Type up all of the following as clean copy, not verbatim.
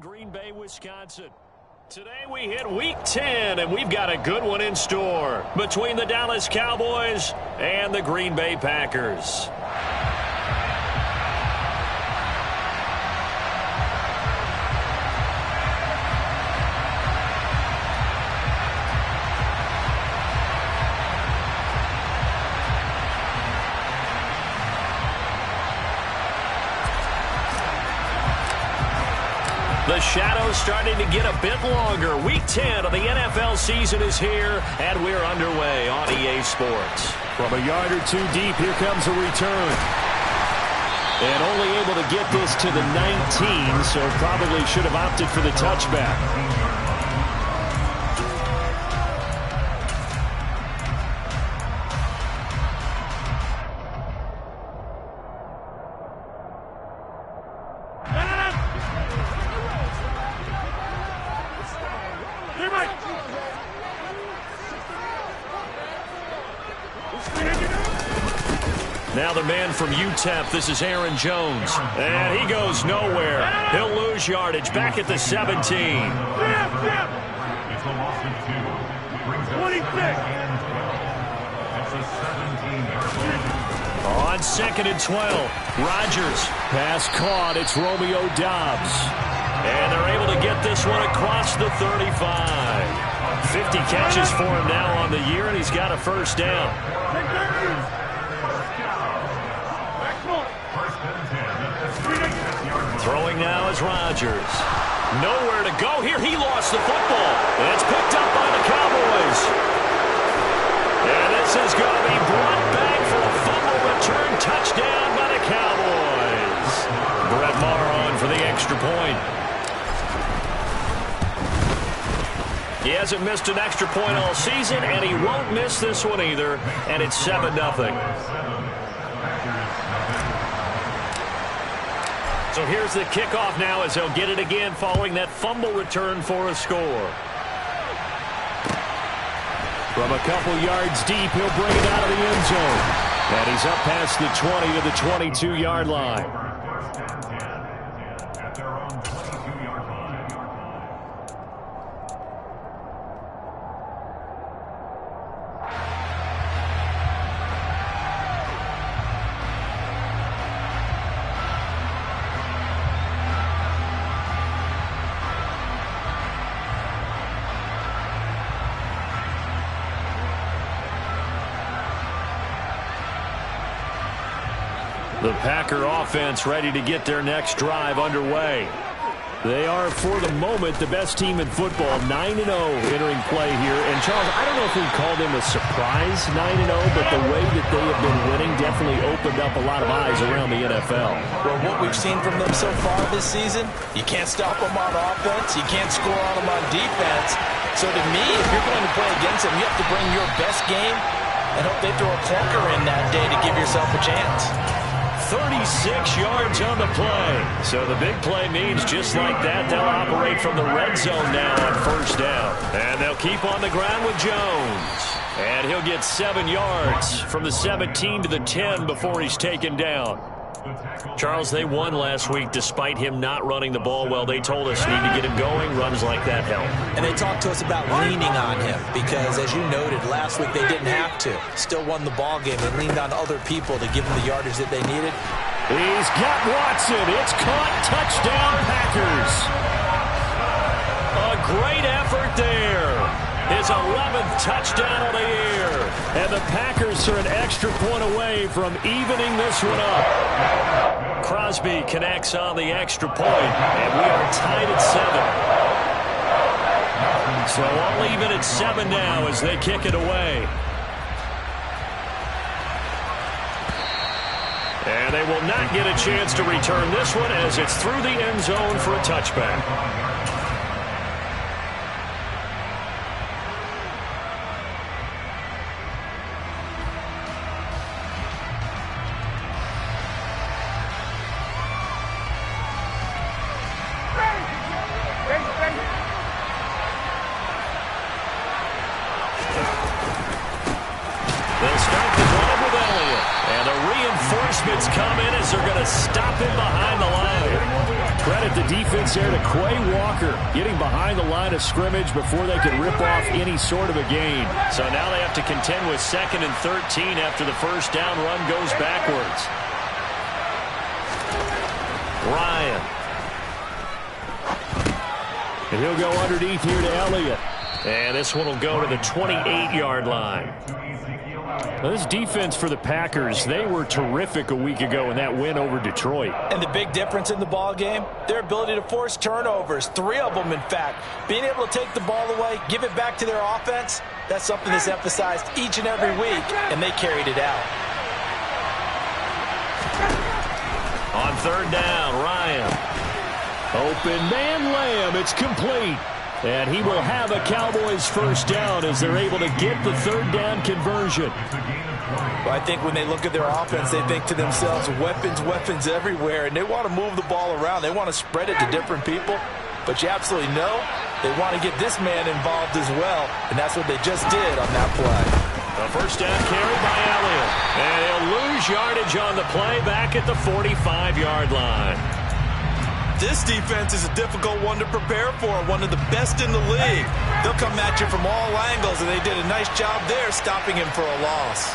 Green Bay, Wisconsin. Today we hit Week 10, and we've got a good one in store between the Dallas Cowboys and the Green Bay Packers. The shadow's starting to get a bit longer. Week 10 of the NFL season is here, and we're underway on EA Sports. From a yard or two deep, here comes a return. And only able to get this to the 19, so probably should have opted for the touchback. Now the man from UTEP, this is Aaron Jones. And he goes nowhere. He'll lose yardage back at the 17. On 2nd and 12, Rodgers. Pass caught, it's Romeo Doubs. And they're able to get this one across the 35. 50 catches for him now on the year, and he's got a first down. Throwing now is Rodgers. Nowhere to go here. He lost the football. And it's picked up by the Cowboys. And this is going to be brought back for a fumble return touchdown by the Cowboys. Brett Maher on for the extra point. He hasn't missed an extra point all season, and he won't miss this one either. And it's 7-0. So here's the kickoff now as they'll get it again following that fumble return for a score. From a couple yards deep, he'll bring it out of the end zone. And he's up past the 20 to the 22-yard line. The Packer offense ready to get their next drive underway. They are, for the moment, the best team in football, 9-0 entering play here. And, Charles, I don't know if we'd call them a surprise 9-0, but the way that they have been winning definitely opened up a lot of eyes around the NFL. Well, what we've seen from them so far this season, you can't stop them on offense, you can't score on them on defense. So to me, if you're going to play against them, you have to bring your best game and hope they throw a clunker in that day to give yourself a chance. 36 yards on the play. So the big play means just like that, they'll operate from the red zone now on first down. And they'll keep on the ground with Jones. And he'll get 7 yards from the 17 to the 10 before he's taken down. Charles, they won last week despite him not running the ball well. They told us need to get him going. Runs like that help. And they talked to us about leaning on him because, as you noted, last week they didn't have to. Still won the ball game and leaned on other people to give them the yardage that they needed. He's got Watson. It's caught. Touchdown, Packers. A great effort there. His 11th touchdown of the year. And the Packers are an extra point away from evening this one up. Crosby connects on the extra point, and we are tied at 7. So all even at 7 now as they kick it away. And they will not get a chance to return this one as it's through the end zone for a touchback. They'll start the drive with Elliott. And the reinforcements come in as they're going to stop him behind the line. Credit the defense there to Quay Walker, getting behind the line of scrimmage before they could rip off any sort of a gain. So now they have to contend with 2nd and 13 after the first down run goes backwards. Ryan. And he'll go underneath here to Elliott. And this one will go to the 28-yard line. Well, this defense for the Packers, they were terrific a week ago in that win over Detroit. And the big difference in the ball game, their ability to force turnovers, 3 of them in fact. Being able to take the ball away, give it back to their offense, that's something that's emphasized each and every week, and they carried it out. On 3rd down, Ryan. Open man Lamb, it's complete. And he will have a Cowboys first down as they're able to get the 3rd down conversion. Well, I think when they look at their offense, they think to themselves, weapons, weapons everywhere, and they want to move the ball around. They want to spread it to different people, but you absolutely know they want to get this man involved as well, and that's what they just did on that play. A first down carry by Elliott, and he'll lose yardage on the play back at the 45-yard line. This defense is a difficult one to prepare for, one of the best in the league. They'll come at you from all angles, and they did a nice job there stopping him for a loss.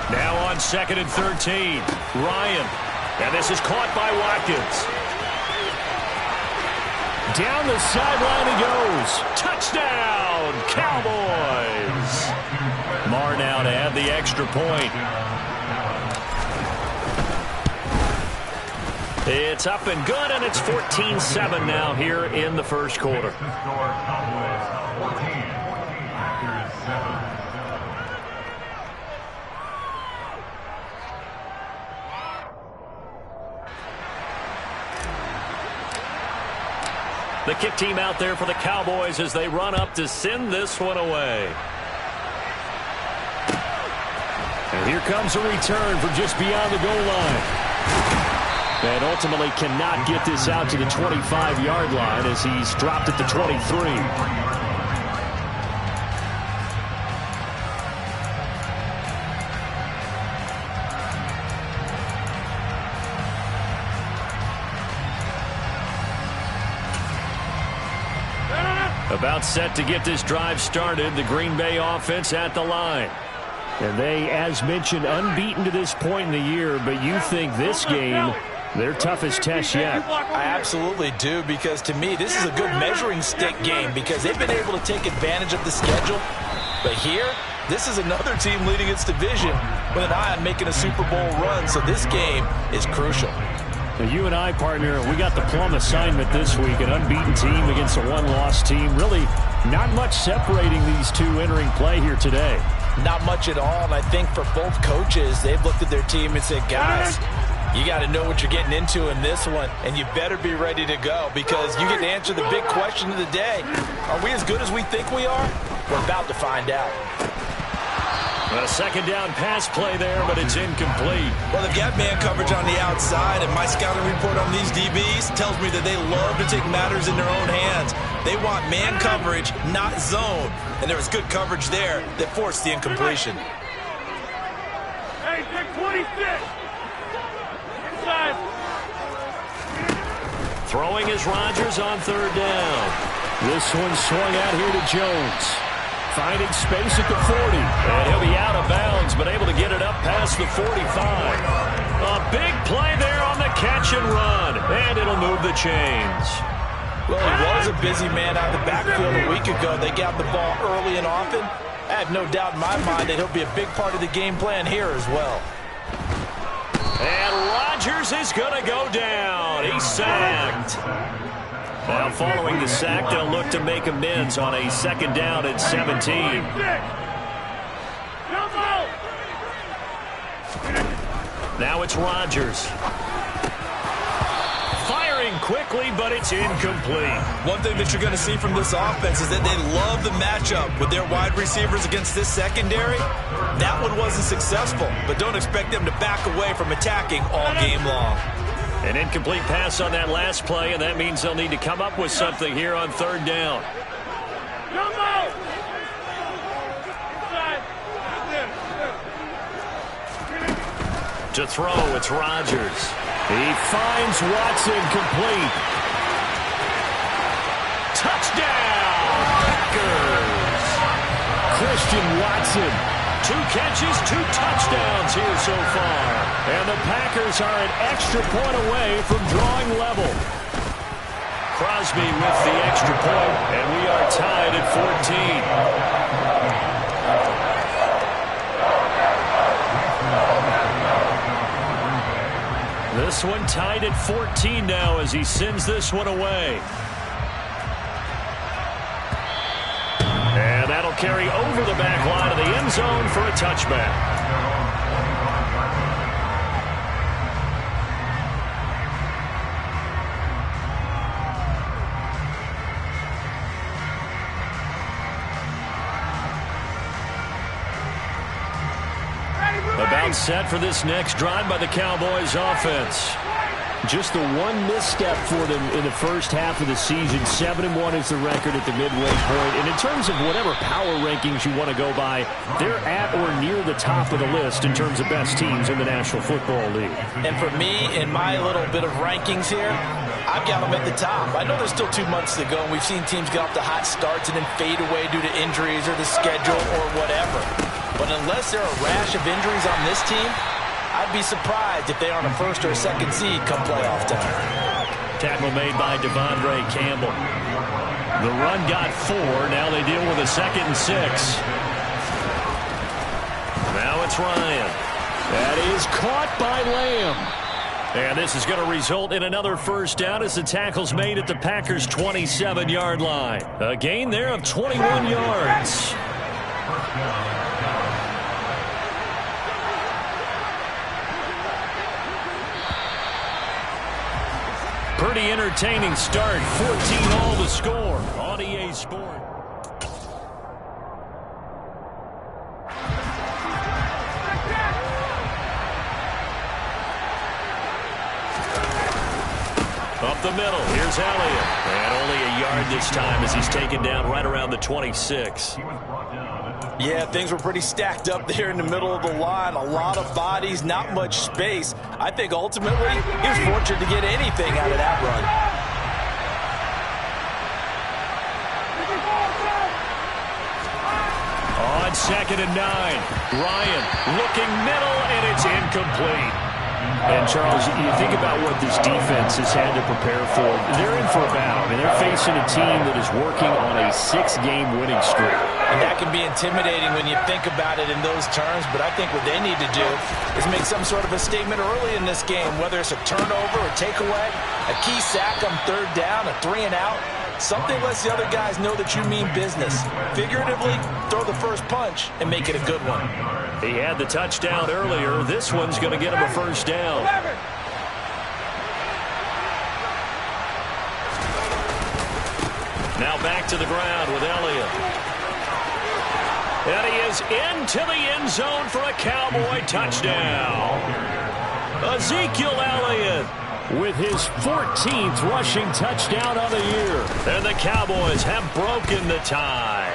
Now on 2nd and 13, Ryan. And this is caught by Watkins. Down the sideline he goes. Touchdown, Cowboys. Marr now to add the extra point. It's up and good, and it's 14-7 now here in the first quarter. The kick team out there for the Cowboys as they run up to send this one away. And here comes a return from just beyond the goal line. And ultimately cannot get this out to the 25-yard line as he's dropped at the 23. About set to get this drive started, the Green Bay offense at the line. And they, as mentioned, unbeaten to this point in the year, but you think this game their toughest test yet. I absolutely do, because to me this is a good measuring stick game because they've been able to take advantage of the schedule. But here, this is another team leading its division with an eye on making a Super Bowl run, so this game is crucial. Now, you and I, partner, we got the plum assignment this week, an unbeaten team against a one-loss team. Really not much separating these two entering play here today. Not much at all, and I think for both coaches, they've looked at their team and said, guys, you got to know what you're getting into in this one, and you better be ready to go because you get to answer the big question of the day. Are we as good as we think we are? We're about to find out. A second down pass play there, but it's incomplete. Well, they've got man coverage on the outside, and my scouting report on these DBs tells me that they love to take matters in their own hands. They want man coverage, not zone, and there was good coverage there that forced the incompletion. Hey, 26. Inside. Throwing is Rodgers on third down. This one swung out here to Jones. Finding space at the 40. And he'll be out of bounds, but able to get it up past the 45. A big play there on the catch and run. And it'll move the chains. Well, he was a busy man out of the backfield a week ago. They got the ball early and often. I have no doubt in my mind that he'll be a big part of the game plan here as well. And Rodgers is going to go down. He's sacked. Now, following the sack, they'll look to make amends on a second down at 17. Now it's Rodgers. Firing quickly, but it's incomplete. One thing that you're going to see from this offense is that they love the matchup with their wide receivers against this secondary. That one wasn't successful, but don't expect them to back away from attacking all game long. An incomplete pass on that last play, and that means they'll need to come up with something here on third down. To throw, it's Rodgers. He finds Watson complete. Touchdown, Packers! Christian Watson. 2 catches, 2 touchdowns here so far. And the Packers are an extra point away from drawing level. Crosby with the extra point, and we are tied at 14. This one tied at 14 now as he sends this one away. And that'll carry over the back line of the end zone for a touchback. About set for this next drive by the Cowboys offense. Just the one misstep for them in the first half of the season. 7-1 is the record at the midway point. And in terms of whatever power rankings you want to go by, they're at or near the top of the list in terms of best teams in the National Football League. And for me, in my little bit of rankings here, I've got them at the top. I know there's still 2 months to go, and we've seen teams get off to hot starts and then fade away due to injuries or the schedule or whatever. But unless there are a rash of injuries on this team, I'd be surprised if they aren't a first or a second seed come playoff time. Tackle made by Devondre Campbell. The run got 4. Now they deal with a 2nd and 6. Now it's Ryan. That is caught by Lamb. And this is going to result in another first down as the tackle's made at the Packers' 27-yard line. A gain there of 21 yards. Pretty entertaining start. 14-all the score on EA Sport. Up the middle. Here's Elliott. And only a yard this time as he's taken down right around the 26. Yeah, things were pretty stacked up there in the middle of the line. A lot of bodies, not much space. I think ultimately he was fortunate to get anything out of that run. On 2nd and 9, Ryan looking middle, and it's incomplete. And, Charles, you think about what this defense has had to prepare for. They're in for a battle. I mean, they're facing a team that is working on a 6-game winning streak. And that can be intimidating when you think about it in those terms, but I think what they need to do is make some sort of a statement early in this game, whether it's a turnover, a takeaway, a key sack on 3rd down, a 3-and-out. Something lets the other guys know that you mean business. Figuratively, throw the first punch and make it a good one. He had the touchdown earlier. This one's going to get him a first down. Now back to the ground with Elliott. And he is into the end zone for a Cowboy touchdown. Ezekiel Elliott with his 14th rushing touchdown of the year. And the Cowboys have broken the tie.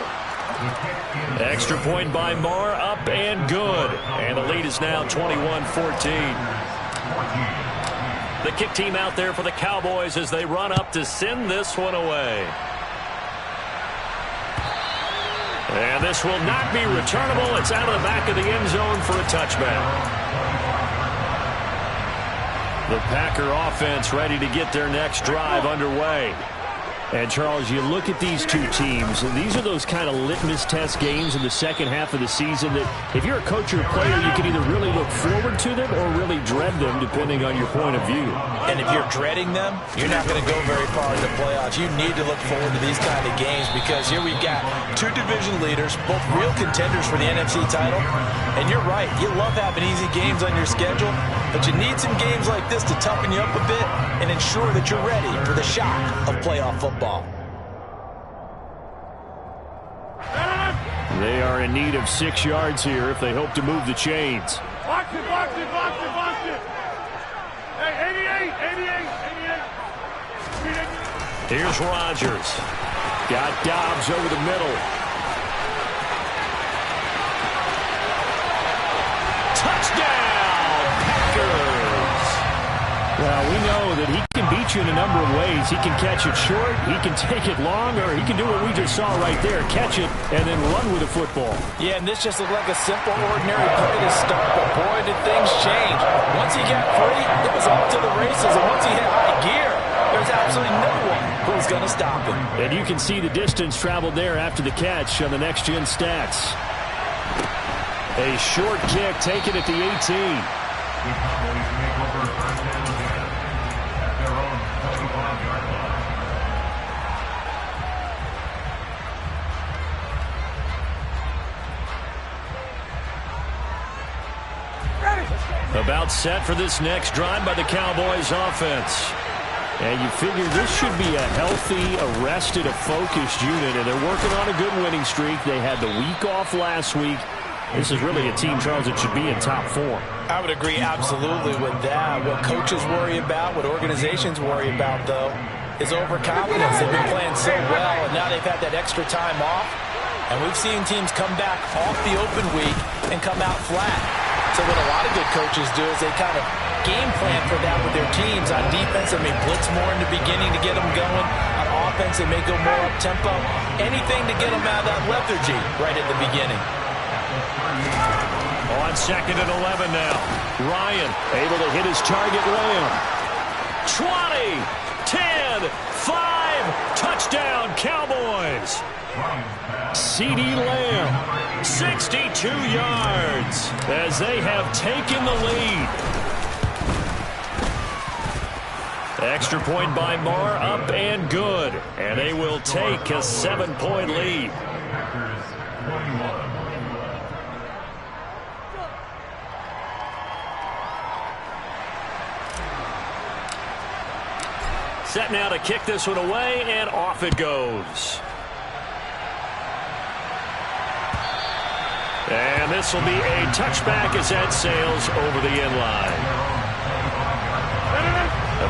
Extra point by Marr, up and good. And the lead is now 21-14. The kick team out there for the Cowboys as they run up to send this one away. And this will not be returnable. It's out of the back of the end zone for a touchback. The Packer offense ready to get their next drive underway. And, Charles, you look at these two teams, and these are those kind of litmus test games in the second half of the season that if you're a coach or a player, you can either really look forward to them or really dread them, depending on your point of view. And if you're dreading them, you're not going to go very far in the playoffs. You need to look forward to these kind of games because here we've got 2 division leaders, both real contenders for the NFC title. And you're right, you love having easy games on your schedule, but you need some games like this to toughen you up a bit and ensure that you're ready for the shock of playoff football. They are in need of 6 yards here if they hope to move the chains. Box it, box it, box it, box it. Hey, 88. Here's Rodgers. Got Dobbs over the middle. Touchdown, Well, we know that he can beat you in a number of ways. He can catch it short, he can take it long, or he can do what we just saw right there, catch it and then run with the football. Yeah, and this just looked like a simple, ordinary play to start, but boy, did things change. Once he got free, it was off to the races, and once he hit high gear, there's absolutely no one who's going to stop him. And you can see the distance traveled there after the catch on the next-gen stats. A short kick taken at the 18. About set for this next drive by the Cowboys offense. And you figure this should be a healthy, arrested, a focused unit, and they're working on a good winning streak. They had the week off last week. This is really a team, Charles, that should be in top form. I would agree absolutely with that. What coaches worry about, what organizations worry about, though, is overconfidence. They've been playing so well, and now they've had that extra time off. And we've seen teams come back off the open week and come out flat. So what a lot of good coaches do is they kind of game plan for that with their teams. On defense, they may blitz more in the beginning to get them going. On offense, they may go more up-tempo. Anything to get them out of that lethargy right at the beginning. On 2nd and 11 now. Ryan able to hit his target Lamb. 20, 10, 5, touchdown Cowboys. CD Lamb, 62 yards as they have taken the lead. Extra point by Marr, up and good. And they will take a 7-point lead. Set now to kick this one away, and off it goes. And this will be a touchback as that sails over the end line.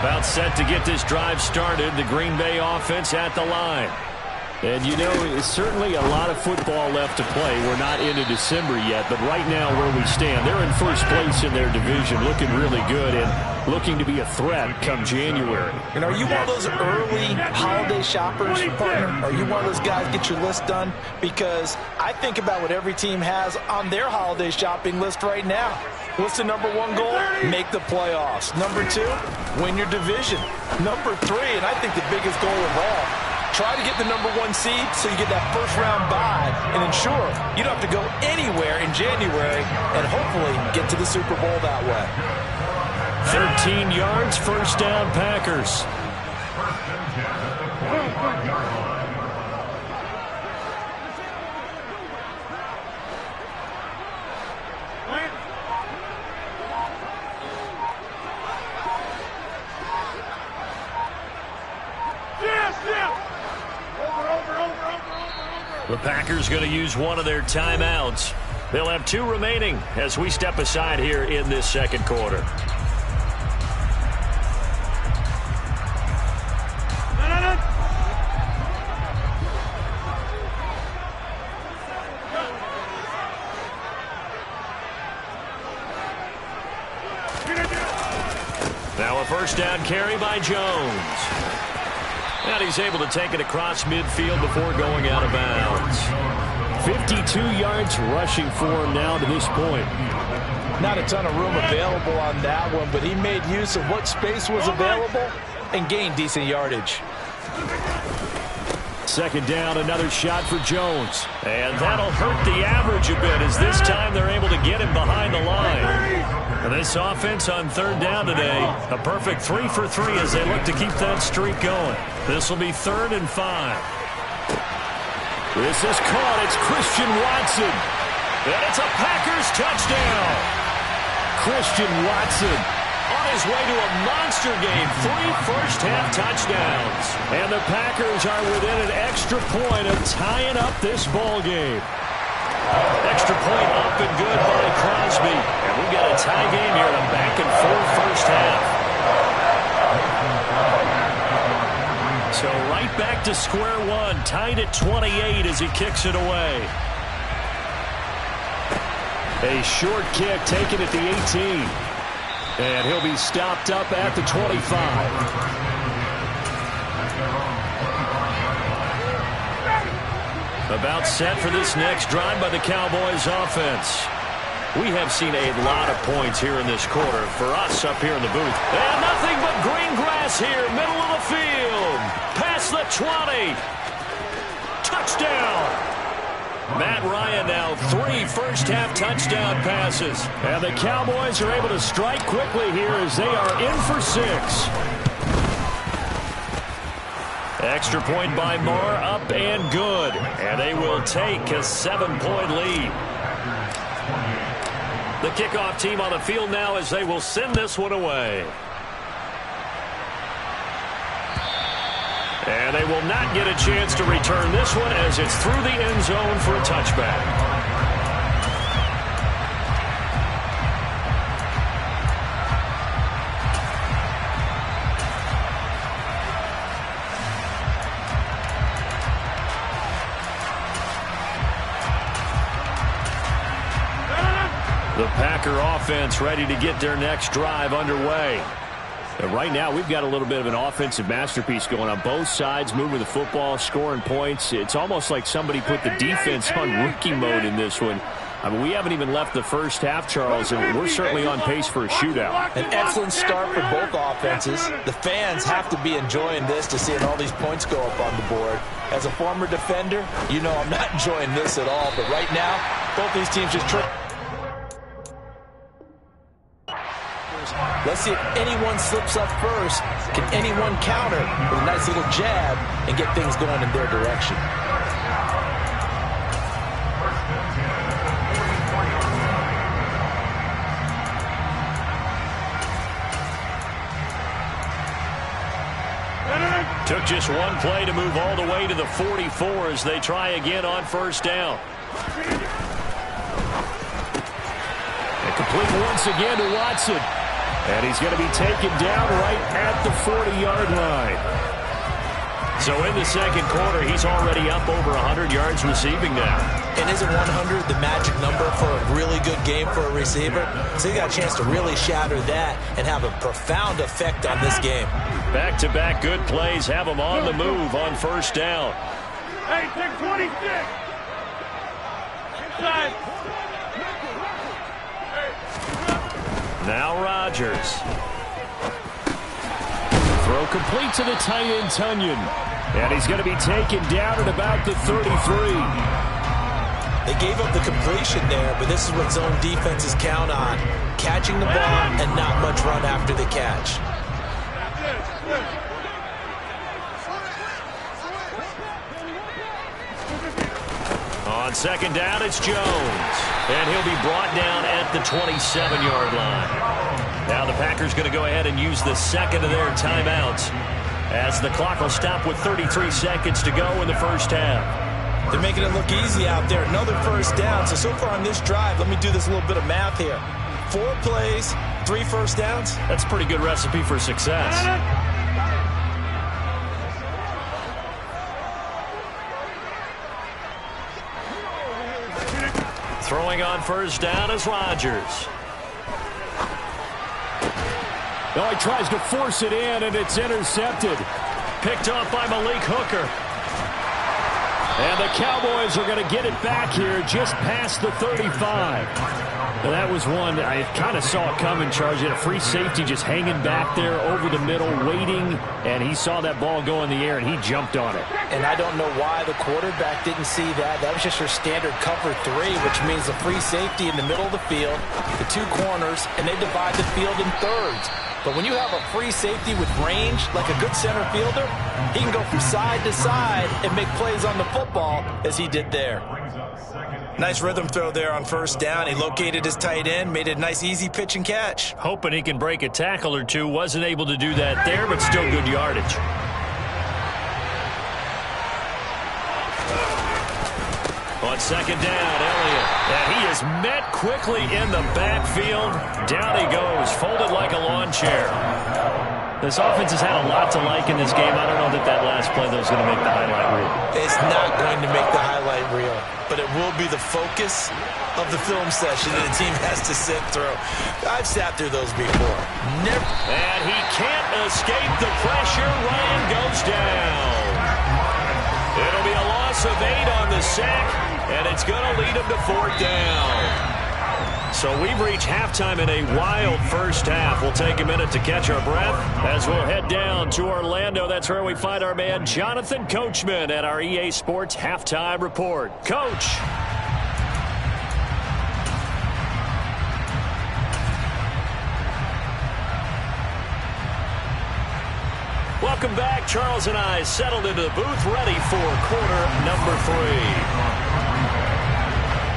About set to get this drive started, the Green Bay offense at the line. And, you know, it's certainly a lot of football left to play. We're not into December yet, but right now where we stand, they're in first place in their division, looking really good and looking to be a threat come January. And are you one of those early holiday shoppers, partner? Are you one of those guys get your list done? Because I think about what every team has on their holiday shopping list right now. What's the number one goal? Make the playoffs. Number 2, win your division. Number 3, and I think the biggest goal of all, try to get the number 1 seed so you get that first-round bye and ensure you don't have to go anywhere in January and hopefully get to the Super Bowl that way. 13 yards, first down, Packers. The Packers going to use one of their timeouts. They'll have 2 remaining as we step aside here in this second quarter. Now a first down carry by Jones. And he's able to take it across midfield before going out of bounds. 52 yards rushing for him now to this point. Not a ton of room available on that one, but he made use of what space was available and gained decent yardage. Second down, another shot for Jones. And that'll hurt the average a bit as this time they're able to get him behind the line. And this offense on third down today, a perfect 3 for 3 as they look to keep that streak going. This will be 3rd and 5. This is caught. It's Christian Watson. And it's a Packers touchdown. Christian Watson on his way to a monster game. 3 first-half touchdowns. And the Packers are within an extra point of tying up this ball game. Extra point up and good by Crosby. And we've got a tie game here in a back-and-forth first half. So right back to square one, tied at 28 as he kicks it away. A short kick taken at the 18. And he'll be stopped up at the 25. About set for this next drive by the Cowboys offense. We have seen a lot of points here in this quarter for us up here in the booth. And nothing but green grass here, middle of the field. Past the 20. Touchdown. Matt Ryan now 3 first-half touchdown passes. And the Cowboys are able to strike quickly here as they are in for 6. Extra point by Moore, up and good. And they will take a 7-point lead. The kickoff team on the field now as they will send this one away. And they will not get a chance to return this one as it's through the end zone for a touchback. The Packer offense ready to get their next drive underway. And right now, we've got a little bit of an offensive masterpiece going on both sides, moving the football, scoring points. It's almost like somebody put the defense on rookie mode in this one. I mean, we haven't even left the first half, Charles, and we're certainly on pace for a shootout. An excellent start for both offenses. The fans have to be enjoying this to seeing all these points go up on the board. As a former defender, you know I'm not enjoying this at all. But right now, both these teams just try. Let's see if anyone slips up first. Can anyone counter with a nice little jab and get things going in their direction? Took just one play to move all the way to the 44 as they try again on first down. And complete once again to Watson. And he's going to be taken down right at the 40-yard line. So in the second quarter, he's already up over 100 yards receiving now. And isn't 100 the magic number for a really good game for a receiver? So he got a chance to really shatter that and have a profound effect on this game. Back-to-back good plays have him on the move on first down. Hey, take 26. Inside. Now Rodgers. Throw complete to the tight end, Tunyon. And he's going to be taken down at about the 33. They gave up the completion there, but this is what zone defenses count on. Catching the ball and not much run after the catch. On second down, it's Jones. And he'll be brought down at the 27-yard line. Now the Packers going to go ahead and use the second of their timeouts as the clock will stop with 33 seconds to go in the first half. They're making it look easy out there. Another first down. So far on this drive, let me do this little bit of math here. 4 plays, 3 first downs. That's a pretty good recipe for success. Throwing on first down is Rodgers. Oh, he tries to force it in, and it's intercepted. Picked off by Malik Hooker. And the Cowboys are going to get it back here just past the 35. Now, that was one I kind of saw it coming, Charles. He had a free safety just hanging back there over the middle, waiting, and he saw that ball go in the air, and he jumped on it. And I don't know why the quarterback didn't see that. That was just your standard cover 3, which means the free safety in the middle of the field, the 2 corners, and they divide the field in thirds. But when you have a free safety with range, like a good center fielder, he can go from side to side and make plays on the football as he did there. Nice rhythm throw there on first down. He located his tight end, made a nice easy pitch and catch. Hoping he can break a tackle or two. Wasn't able to do that there, but still good yardage. On second down, Elliott. And he is met quickly in the backfield. Down he goes, folded like a lawn chair. This offense has had a lot to like in this game. I don't know that last play, though, is going to make the highlight reel. It's not going to make the highlight reel, but it will be the focus of the film session that the team has to sit through. I've sat through those before. Never. And he can't escape the pressure. Ryan goes down. It'll be a loss of 8 on the sack, and it's going to lead him to 4th down. So we've reached halftime in a wild first half. We'll take a minute to catch our breath as we'll head down to Orlando. That's where we find our man Jonathan Coachman at our EA Sports Halftime Report. Coach. Welcome back. Charles and I settled into the booth, ready for quarter number 3.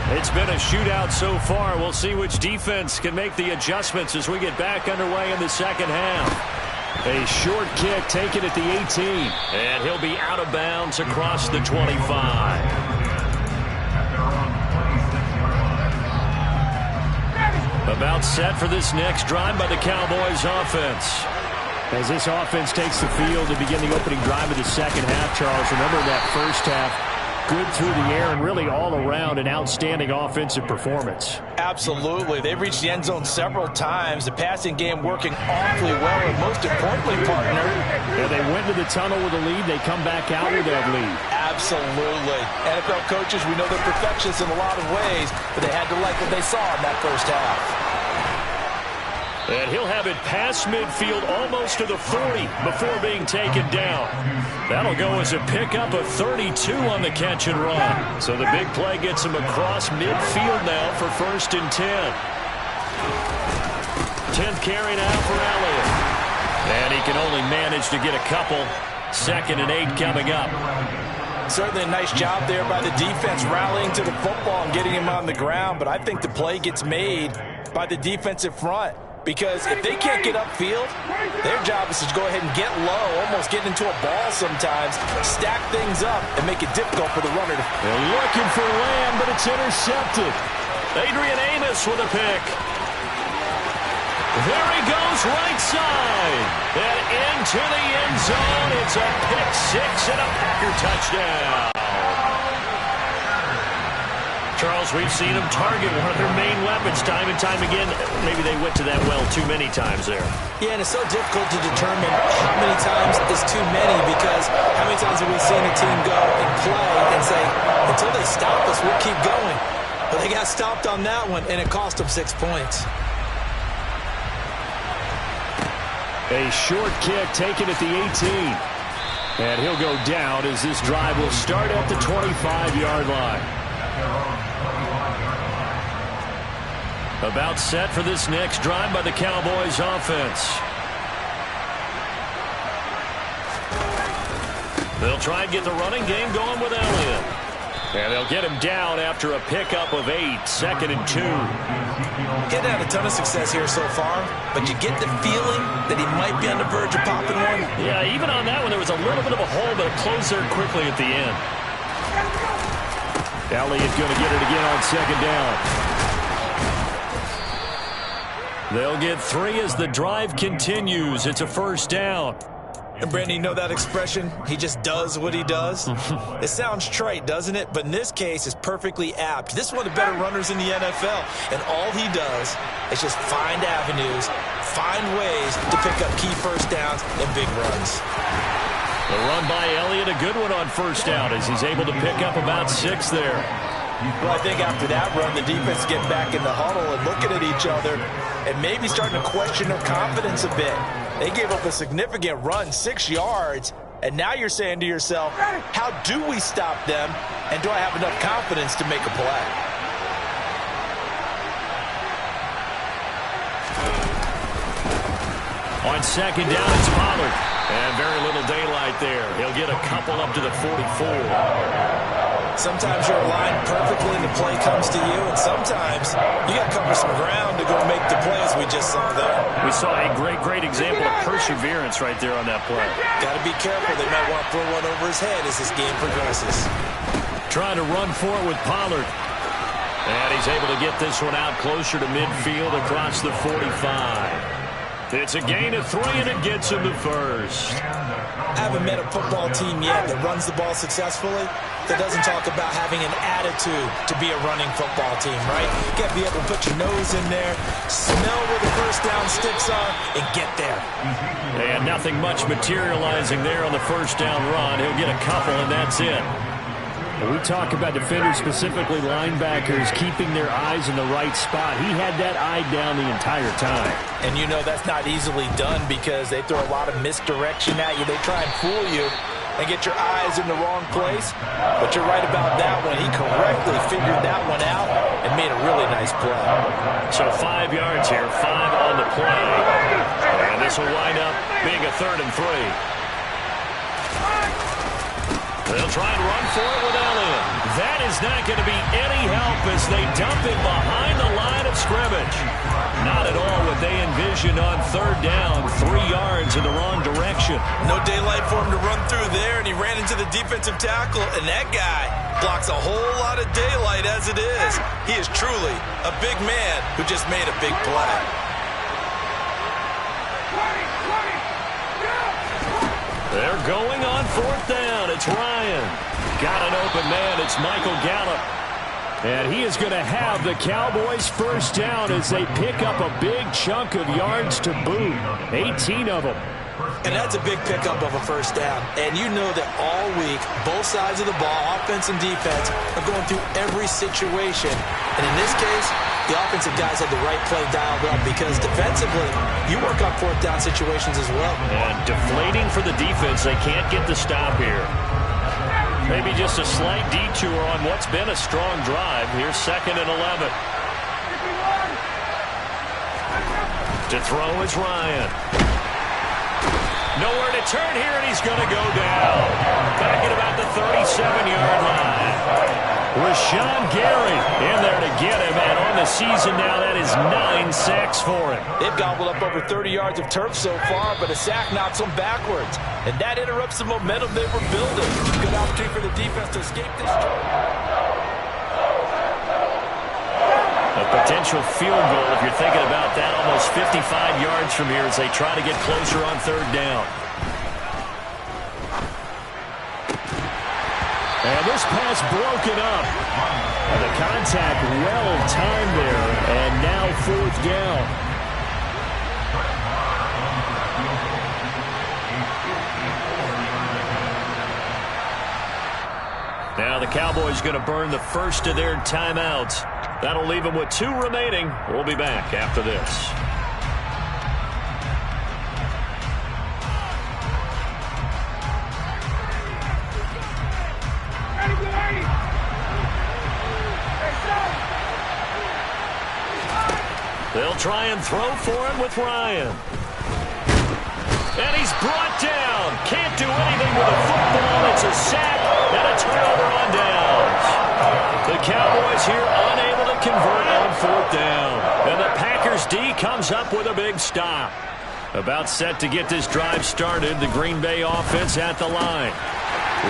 It's been a shootout so far. We'll see which defense can make the adjustments as we get back underway in the second half. A short kick taken at the 18. And he'll be out of bounds across the 25. About set for this next drive by the Cowboys offense. As this offense takes the field to begin the opening drive of the second half, Charles, remember that first half, good through the air and really all around an outstanding offensive performance. Absolutely. They've reached the end zone several times. The passing game working awfully well, and most importantly, partner. Yeah, they went to the tunnel with a lead. They come back out with that lead. Absolutely. NFL coaches, we know they're perfectionists in a lot of ways, but they had to like what they saw in that first half. And he'll have it past midfield almost to the 40 before being taken down. That'll go as a pickup of 32 on the catch and run. So the big play gets him across midfield now for 1st and 10. 10th carry now for Elliott. And he can only manage to get a couple. 2nd and 8 coming up. Certainly a nice job there by the defense rallying to the football and getting him on the ground. But I think the play gets made by the defensive front. Because if they can't get upfield, their job is to go ahead and get low, almost get into a ball sometimes, stack things up, and make it difficult for the runner. They're looking for Lamb, but it's intercepted. Adrian Amos with a pick. There he goes, right side. And into the end zone. It's a pick 6 and a Packer touchdown. Charles, we've seen them target one of their main weapons time and time again. Maybe they went to that well too many times there. Yeah, and it's so difficult to determine how many times is too many, because how many times have we seen a team go and play and say, until they stop us, we'll keep going. But they got stopped on that one, and it cost them 6 points. A short kick taken at the 18. And he'll go down as this drive will start at the 25-yard line. About set for this next drive by the Cowboys offense. They'll try and get the running game going with Elliott. And they'll get him down after a pickup of 8, 2nd and 2. Getting had a ton of success here so far, but you get the feeling that he might be on the verge of popping one. Yeah, even on that one, there was a little bit of a hole, but it closed there quickly at the end. Elliott going to get it again on 2nd down. They'll get 3 as the drive continues. It's a 1st down. And Brandon, you know that expression? He just does what he does. It sounds trite, doesn't it? But in this case, it's perfectly apt. This is one of the better runners in the NFL. And all he does is just find avenues, find ways to pick up key 1st downs and big runs. The run by Elliott, a good one on 1st down as he's able to pick up about 6 there. Well, I think after that run, the defense get back in the huddle and looking at each other and maybe starting to question their confidence a bit. They gave up a significant run, 6 yards, and now you're saying to yourself, how do we stop them, and do I have enough confidence to make a play? On 2nd down, it's Pollard. And very little daylight there. He'll get a couple up to the 44. Sometimes you're aligned perfectly and the play comes to you, and sometimes you got to cover some ground to go make the plays we just saw there. We saw a great example of perseverance right there on that play. Got to be careful. They might want to throw one over his head as this game progresses. Trying to run for it with Pollard. And he's able to get this one out closer to midfield across the 45. It's a gain of 3, and it gets him to first. I haven't met a football team yet that runs the ball successfully that doesn't talk about having an attitude to be a running football team, right? You got to be able to put your nose in there, smell where the first down sticks are, and get there. And nothing much materializing there on the first down run. He'll get a couple, and that's it. We talk about defenders, specifically linebackers, keeping their eyes in the right spot. He had that eye down the entire time. And you know that's not easily done because they throw a lot of misdirection at you. They try and fool you and get your eyes in the wrong place. But you're right about that one. He correctly figured that one out and made a really nice play. So 5 yards here, 5 on the play. And this will wind up being a 3rd and 3. They'll try and run for it with Elliott. That is not going to be any help as they dump it behind the line of scrimmage. Not at all what they envisioned on 3rd down. 3 yards in the wrong direction. No daylight for him to run through there, and he ran into the defensive tackle, and that guy blocks a whole lot of daylight as it is. He is truly a big man who just made a big play. They're going on 4th down. It's Ryan. Got an open man. It's Michael Gallup. And he is going to have the Cowboys first down as they pick up a big chunk of yards to boot. 18 of them. And that's a big pickup of a first down. And you know that all week, both sides of the ball, offense and defense, are going through every situation. And in this case, the offensive guys had the right play dialed up because defensively, you work on 4th down situations as well. And deflating for the defense. They can't get the stop here. Maybe just a slight detour on what's been a strong drive. Here's 2nd and 11. To throw is Ryan. Nowhere to turn here, and he's going to go down. Back at about the 37-yard line. Rashawn Gary in there to get him, and on the season now, that is 9 sacks for him. They've gobbled up over 30 yards of turf so far, but a sack knocks them backwards, and that interrupts the momentum they were building. Good opportunity for the defense to escape this. A potential field goal, if you're thinking about that, almost 55 yards from here as they try to get closer on 3rd down. And this pass broken up. And the contact well timed there. And now 4th down. Now the Cowboys going to burn the first of their timeouts. That'll leave them with 2 remaining. We'll be back after this. They'll try and throw for it with Ryan. And he's brought down. Can't do anything with a football. It's a sack and a turnover on downs. The Cowboys here unable to convert on 4th down. And the Packers D comes up with a big stop. About set to get this drive started. The Green Bay offense at the line.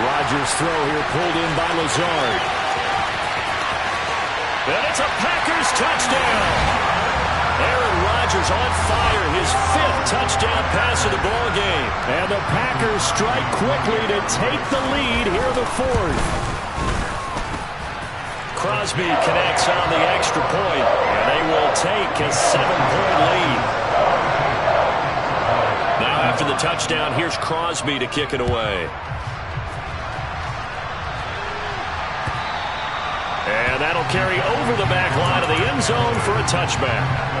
Rodgers' throw here pulled in by Lazard. And it's a Packers touchdown. Aaron Rodgers on fire, his 5th touchdown pass of the ball game. And the Packers strike quickly to take the lead here in the 4th. Crosby connects on the extra point, and they will take a 7-point lead. Now after the touchdown, here's Crosby to kick it away. And that'll carry over the back line of the end zone for a touchback.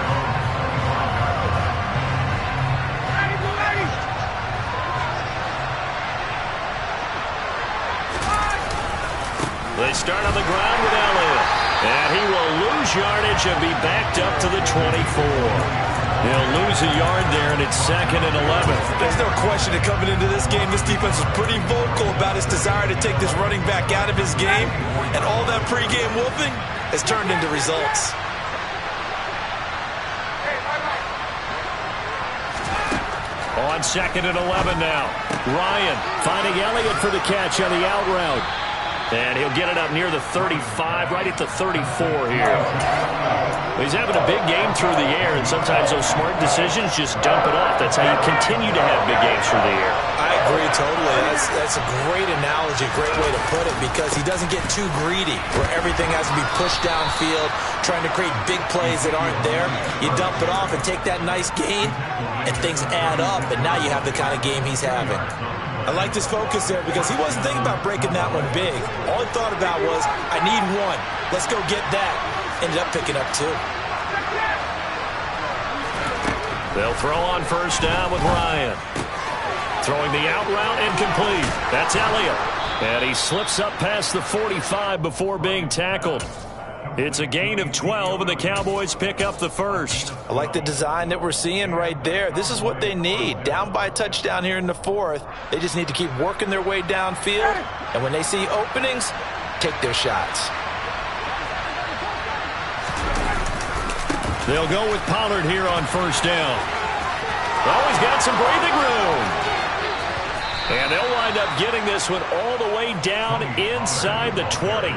They start on the ground with Elliott. And he will lose yardage and be backed up to the 24. He'll lose a yard there, and it's 2nd and 11. There's no question that coming into this game, this defense is pretty vocal about its desire to take this running back out of his game. And all that pregame whooping has turned into results. On 2nd and 11 now. Ryan finding Elliott for the catch on the out route. And he'll get it up near the 35, right at the 34 here. He's having a big game through the air, and sometimes those smart decisions just dump it off. That's how you continue to have big games through the air. I agree totally. That's a great analogy, great way to put it, because he doesn't get too greedy where everything has to be pushed downfield, trying to create big plays that aren't there. You dump it off and take that nice gain, and things add up, and now you have the kind of game he's having. I like his focus there because he wasn't thinking about breaking that one big. All he thought about was, I need one. Let's go get that. Ended up picking up 2. They'll throw on first down with Ryan. Throwing the out route incomplete. That's Elliott. And he slips up past the 45 before being tackled. It's a gain of 12, and the Cowboys pick up the first. I like the design that we're seeing right there. This is what they need. Down by a touchdown here in the 4th. They just need to keep working their way downfield. And when they see openings, take their shots. They'll go with Pollard here on first down. Oh, he's got some breathing room. And they'll wind up getting this one all the way down inside the 20.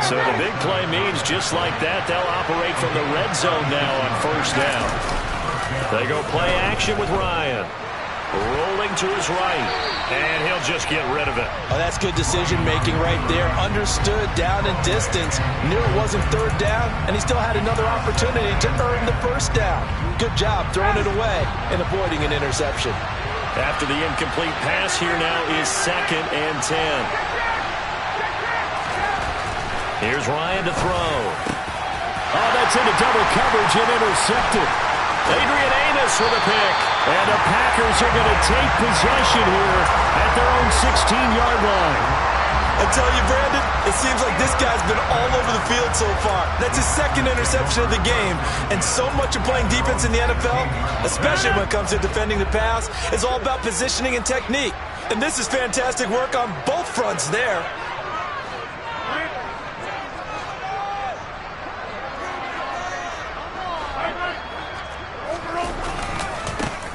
So the big play means just like that, they'll operate from the red zone now on first down. They go play action with Ryan. Rolling to his right. And he'll just get rid of it. Oh, that's good decision-making right there. Understood down and distance. Knew it wasn't third down, and he still had another opportunity to earn the first down. Good job throwing it away and avoiding an interception. After the incomplete pass, here now is 2nd and 10. Here's Ryan to throw. Oh, that's into double coverage and intercepted. Adrian Amos with a pick. And the Packers are going to take possession here at their own 16-yard line. I tell you, Brandon, it seems like this guy's been all over the field so far. That's his 2nd interception of the game. And so much of playing defense in the NFL, especially when it comes to defending the pass, is all about positioning and technique. And this is fantastic work on both fronts there.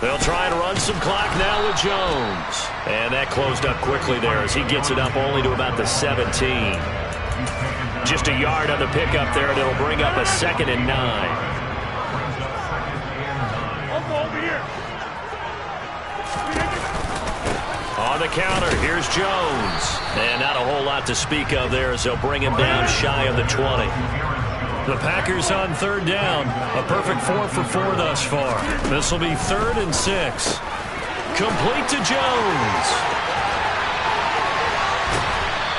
They'll try and run some clock now with Jones. And that closed up quickly there as he gets it up only to about the 17. Just a yard on the pickup there, and it'll bring up a 2nd and 9. On the counter, here's Jones. And not a whole lot to speak of there as they'll bring him down shy of the 20. The Packers on third down. A perfect 4 for 4 thus far. This will be 3rd and 6. Complete to Jones.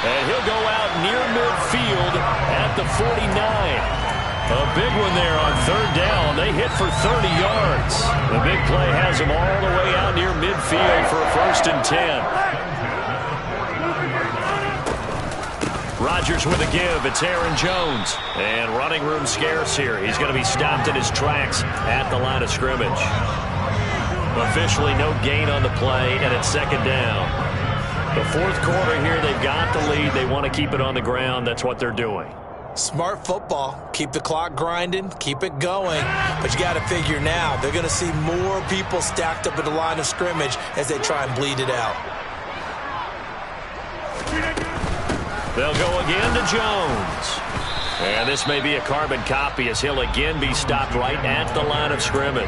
And he'll go out near midfield at the 49. A big one there on third down. They hit for 30 yards. The big play has them all the way out near midfield for a 1st and 10. Rodgers with a give. It's Aaron Jones. And running room scarce here. He's going to be stopped in his tracks at the line of scrimmage. Officially no gain on the play, and it's 2nd down. The 4th quarter here, they've got the lead. They want to keep it on the ground. That's what they're doing. Smart football. Keep the clock grinding. Keep it going. But you got to figure now, they're going to see more people stacked up at the line of scrimmage as they try and bleed it out. They'll go again to Jones. And this may be a carbon copy as he'll again be stopped right at the line of scrimmage.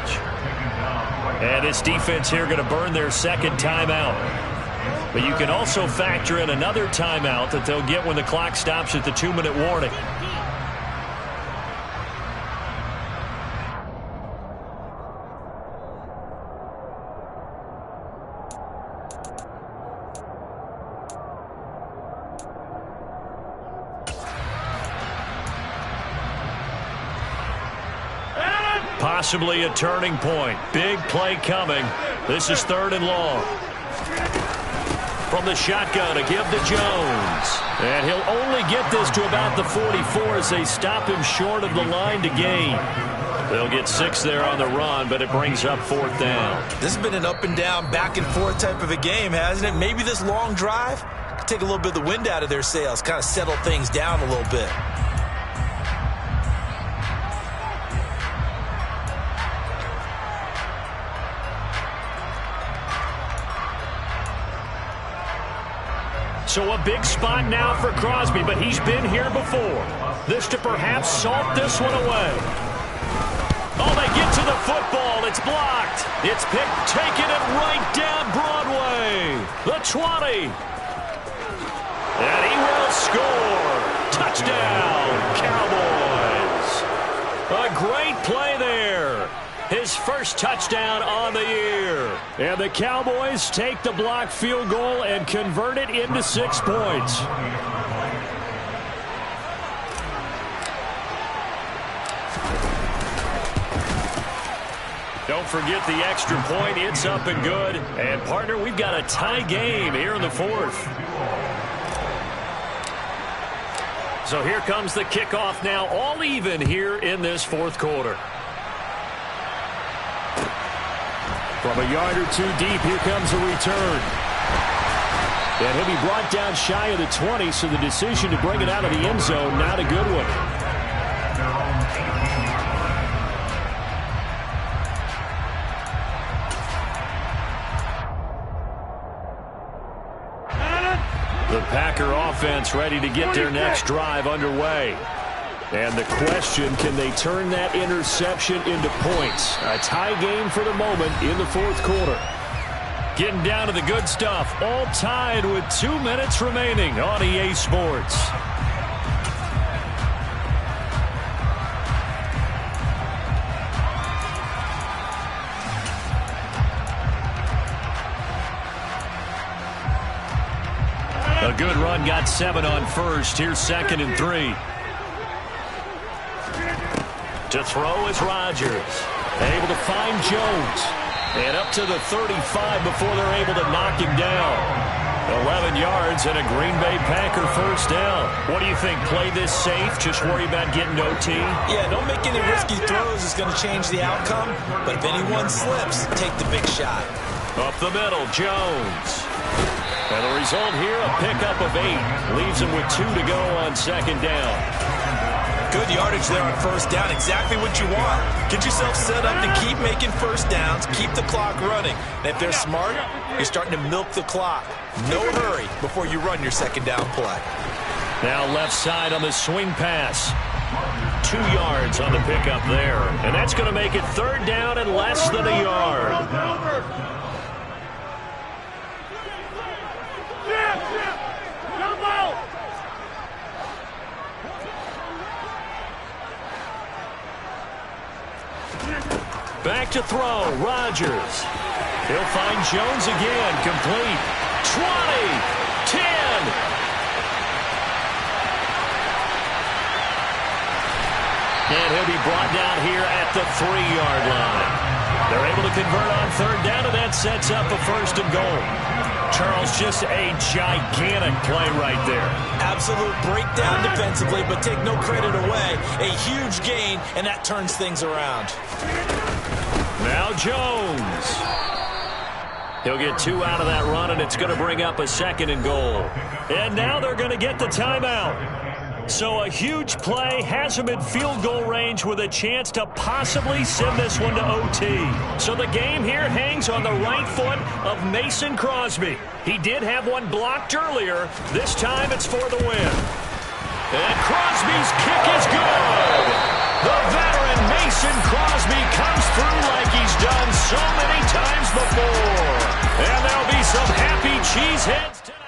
And this defense here going to burn their 2nd timeout. But you can also factor in another timeout that they'll get when the clock stops at the 2-minute warning. Possibly a turning point. Big play coming. This is 3rd and long. From the shotgun, a give to Jones. And he'll only get this to about the 44 as they stop him short of the line to gain. They'll get 6 there on the run, but it brings up 4th down. This has been an up and down, back and forth type of a game, hasn't it? Maybe this long drive could take a little bit of the wind out of their sails, kind of settle things down a little bit. So a big spot now for Crosby, but he's been here before. This to perhaps salt this one away. Oh, they get to the football. It's blocked. It's picked, taking it right down Broadway. The 20. And he will score. Touchdown, Cowboys. A great play there. His first touchdown on the year. And the Cowboys take the block field goal and convert it into 6 points. Don't forget the extra point. It's up and good. And, partner, we've got a tie game here in the 4th. So here comes the kickoff now, all even here in this 4th quarter. From a yard or two deep, here comes a return. And he'll be brought down shy of the 20, so the decision to bring it out of the end zone, not a good one. The Packer offense ready to get their next drive underway. And the question, can they turn that interception into points? A tie game for the moment in the 4th quarter. Getting down to the good stuff. All tied with 2 minutes remaining on EA Sports. A good run, got 7 on first. Here's 2nd and 3. To throw is Rodgers. Able to find Jones. And up to the 35 before they're able to knock him down. 11 yards and a Green Bay Packer first down. What do you think? Play this safe? Just worry about getting OT? Yeah, don't make any risky throws. It's going to change the outcome. But if anyone slips, take the big shot. Up the middle, Jones. And the result here, a pickup of 8. Leaves him with 2 to go on 2nd down. Good yardage there on first down. Exactly what you want. Get yourself set up to keep making first downs. Keep the clock running. And if they're smart, you're starting to milk the clock. No hurry before you run your 2nd down play. Now left side on the swing pass. 2 yards on the pickup there. And that's going to make it 3rd down and less than a yard. Back to throw, Rodgers. He'll find Jones again, complete. 20, 10. And he'll be brought down here at the 3-yard line. They're able to convert on 3rd down, and that sets up a 1st and goal. Charles, just a gigantic play right there. Absolute breakdown defensively, but take no credit away. A huge gain, and that turns things around. Now Jones. He'll get 2 out of that run, and it's going to bring up a 2nd and goal. And now they're going to get the timeout. So a huge play has him in field goal range with a chance to possibly send this one to OT. So the game here hangs on the right foot of Mason Crosby. He did have one blocked earlier. This time it's for the win. And Crosby's kick is good. The veteran Mason Crosby comes through like he's done so many times before. And there'll be some happy cheeseheads tonight.